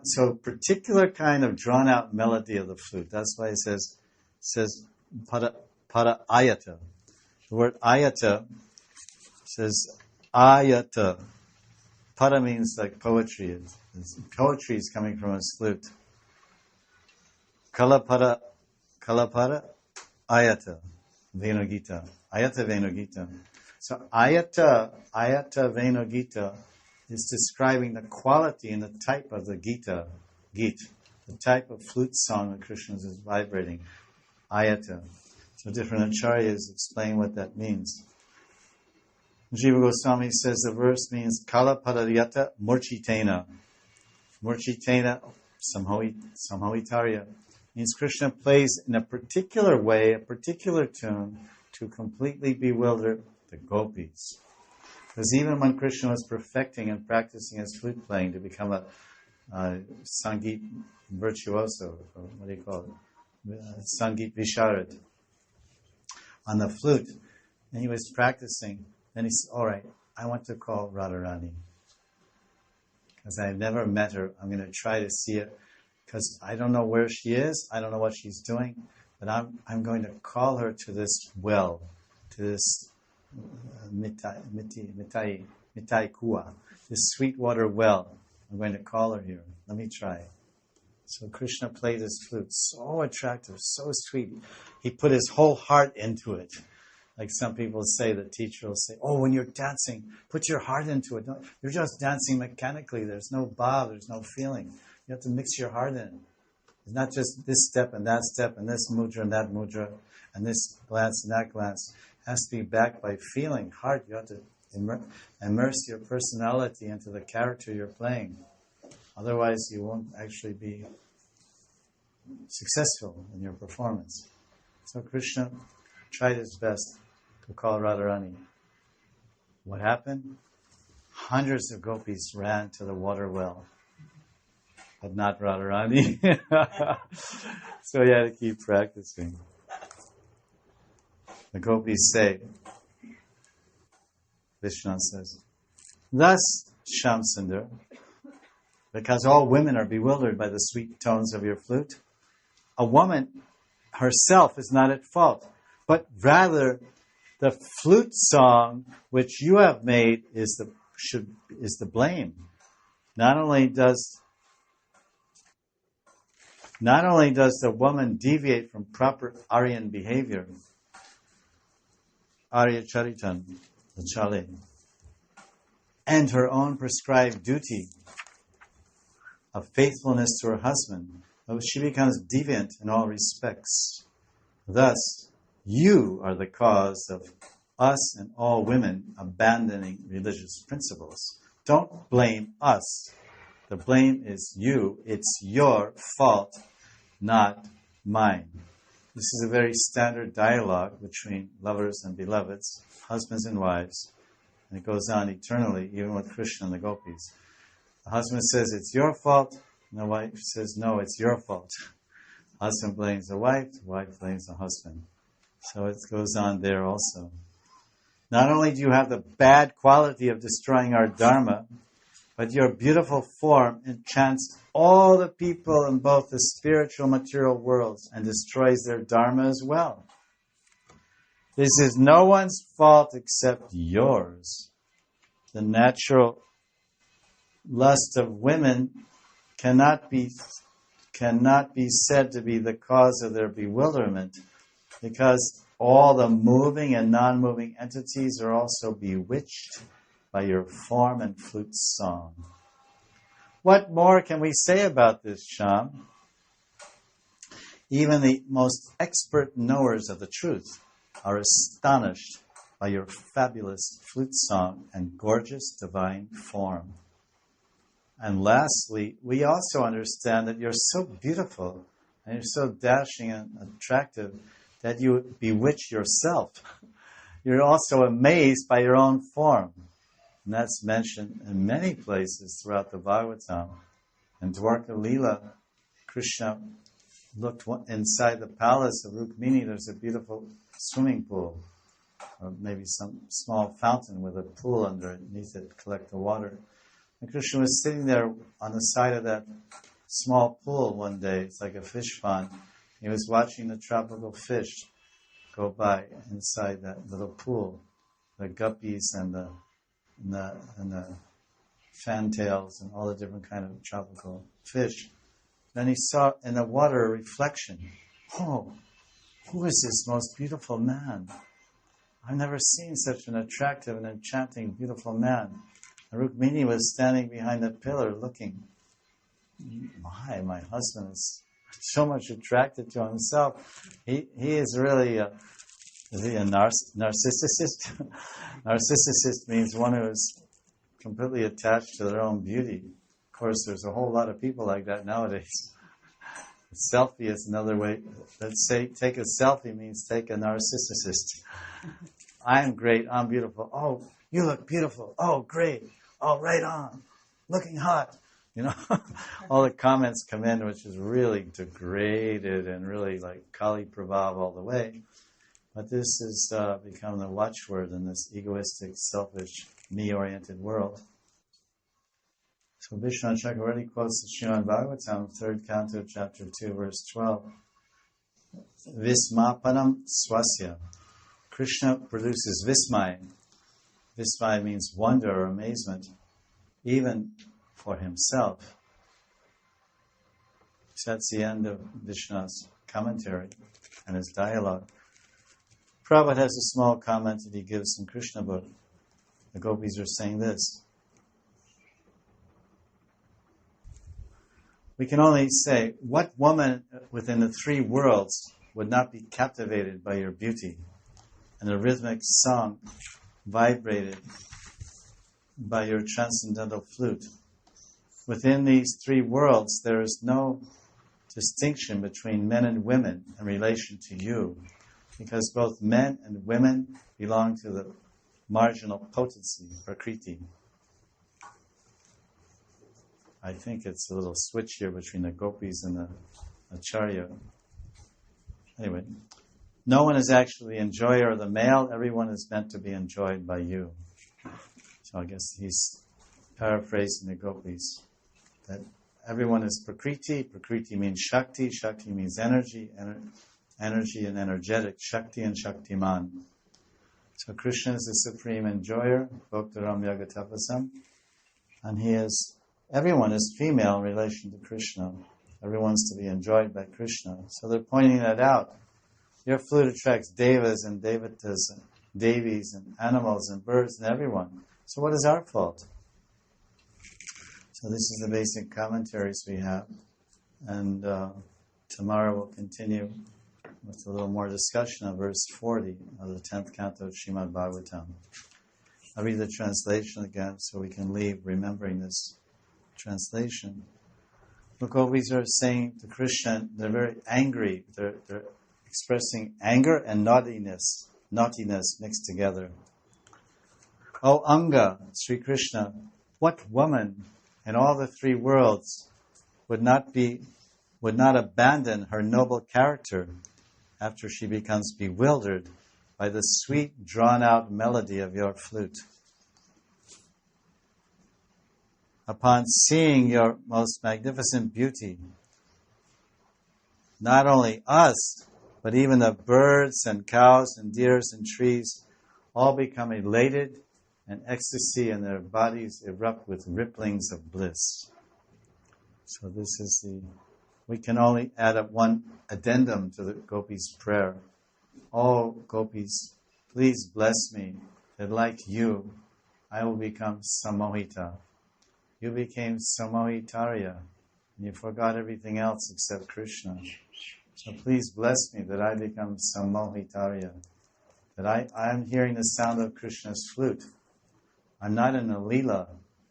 So particular kind of drawn out melody of the flute. That's why it says para ayata. The word ayata says ayata. Para means like poetry. Poetry is coming from a flute. Kalapara ayata venogita. Ayata venogita. So ayata venogita is describing the quality and the type of the Gita, the type of flute song that Krishna is vibrating. Ayata. So different acharyas explain what that means. Jiva Goswami says the verse means Kala Padariyata Murchitena. Murchitena Samhoitarya means Krishna plays in a particular way, a particular tune, to completely bewilder the gopis. Because even when Krishna was perfecting and practicing his flute playing to become a Sangeet virtuoso, or what do you call it? Sangeet Visharad, on the flute, and he was practicing, then he said, all right, I want to call Radharani. Because I've never met her, I'm going to try to see it, because I don't know where she is, I don't know what she's doing, but I'm going to call her to this well, to this mitai kuwa, this Sweetwater well. I'm going to call her here. Let me try. So Krishna played his flute, so attractive, so sweet. He put his whole heart into it. Like some people say, the teacher will say, oh, when you're dancing, put your heart into it. No, you're just dancing mechanically. There's no bhav, there's no feeling. You have to mix your heart in. It's not just this step and this mudra and that mudra, and this glance and that glance. It has to be backed by feeling, heart. You have to immerse your personality into the character you're playing. Otherwise, you won't actually be successful in your performance. So Krishna tried his best to call Radharani. What happened? Hundreds of gopis ran to the water well, but not Radharani. So he had to keep practicing. The gopis say, Vishnu says, thus, Shamsundar, because all women are bewildered by the sweet tones of your flute, a woman herself is not at fault, but rather the flute song which you have made is the blame. Not only does the woman deviate from proper Aryan behavior, Arya Charitan, the Chale, and her own prescribed duty of faithfulness to her husband, but she becomes deviant in all respects. Thus, you are the cause of us and all women abandoning religious principles. Don't blame us. The blame is you. It's your fault, not mine. This is a very standard dialogue between lovers and beloveds, husbands and wives, and it goes on eternally, even with Krishna and the gopis. The husband says, it's your fault, and the wife says, no, it's your fault. Husband blames the wife blames the husband. So it goes on there also. Not only do you have the bad quality of destroying our dharma, but your beautiful form enchants all the people in both the spiritual and material worlds and destroys their dharma as well. This is no one's fault except yours. The natural lust of women cannot be said to be the cause of their bewilderment, because all the moving and non-moving entities are also bewitched by your form and flute song. What more can we say about this, Sham? Even the most expert knowers of the truth are astonished by your fabulous flute song and gorgeous divine form. And lastly, we also understand that you're so beautiful and you're so dashing and attractive that you bewitch yourself. You're also amazed by your own form. And that's mentioned in many places throughout the Bhagavatam. In Dwarka Lila, Krishna looked inside the palace of Rukmini. There's a beautiful swimming pool, or maybe some small fountain with a pool underneath it to collect the water. And Krishna was sitting there on the side of that small pool one day. It's like a fish pond. He was watching the tropical fish go by inside that little pool. The guppies and the fantails and all the different kind of tropical fish. Then he saw in the water a reflection. Oh, who is this most beautiful man? I've never seen such an attractive and enchanting, beautiful man. And Rukmini was standing behind the pillar looking. My husband is so much attracted to himself. He is really is he a narcissist? Narcissist means one who is completely attached to their own beauty. Of course, there's a whole lot of people like that nowadays. A selfie is another way. Let's say take a selfie means take a narcissist. I'm great, I'm beautiful. Oh, you look beautiful. Oh, great. Oh, right on. Looking hot. You know, all the comments come in, which is really degraded and really like Kali Prabhav all the way. But this has become the watchword in this egoistic, selfish, me-oriented world. So Vishnu Chakravarti quotes the Srimad Bhagavatam, 3rd canto, chapter 2, verse 12. Vismapanam swasya. Krishna produces vismaya. Vismaya means wonder or amazement, even for himself. So that's the end of Vishnu's commentary and his dialogue. Prabhupada has a small comment that he gives in Krishna book. The gopis are saying this. We can only say, what woman within the three worlds would not be captivated by your beauty? And the rhythmic song vibrated by your transcendental flute. Within these three worlds, there is no distinction between men and women in relation to you, because both men and women belong to the marginal potency, prakriti. I think it's a little switch here between the gopis and the acharya. Anyway, no one is actually the enjoyer of the male. Everyone is meant to be enjoyed by you. So I guess he's paraphrasing the gopis. That everyone is prakriti. Prakriti means shakti. Shakti means energy. Energy and energetic. Shakti and shaktiman. So Krishna is the supreme enjoyer. Bhaktaram Yagatapasam. And everyone is female in relation to Krishna. Everyone's to be enjoyed by Krishna. So they're pointing that out. Your flute attracts devas and devatas and devis and animals and birds and everyone. So what is our fault? So this is the basic commentaries we have. And tomorrow we'll continue with a little more discussion of verse 40 of the 10th canto of Srimad Bhagavatam. I'll read the translation again so we can leave remembering this translation. The gopis are saying to Krishna, they're very angry. They're expressing anger and naughtiness mixed together. O Anga, Sri Krishna, what woman in all the three worlds would not abandon her noble character after she becomes bewildered by the sweet, drawn-out melody of your flute? Upon seeing your most magnificent beauty, not only us, but even the birds and cows and deers and trees all become elated and ecstasy, and their bodies erupt with ripplings of bliss. So this is we can only add up one addendum to the gopis' prayer. Oh, gopis, please bless me that like you, I will become samohita. You became samohitarya, and you forgot everything else except Krishna. So please bless me that I become samohitarya, that I am hearing the sound of Krishna's flute. I'm not in a lila,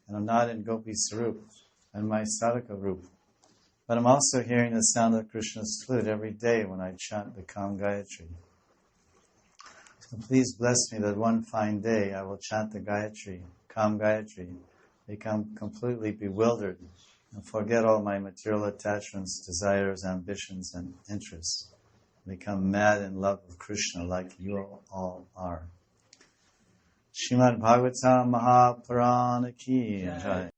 and I'm not in Gopi Sarup, and my sadhaka rup. But I'm also hearing the sound of Krishna's flute every day when I chant the Kam Gayatri. So please bless me that one fine day I will chant the Gayatri, Kam Gayatri, become completely bewildered and forget all my material attachments, desires, ambitions, and interests. Become mad in love of Krishna like you all are. Srimad Bhagavatam Mahapurana Ki Jai.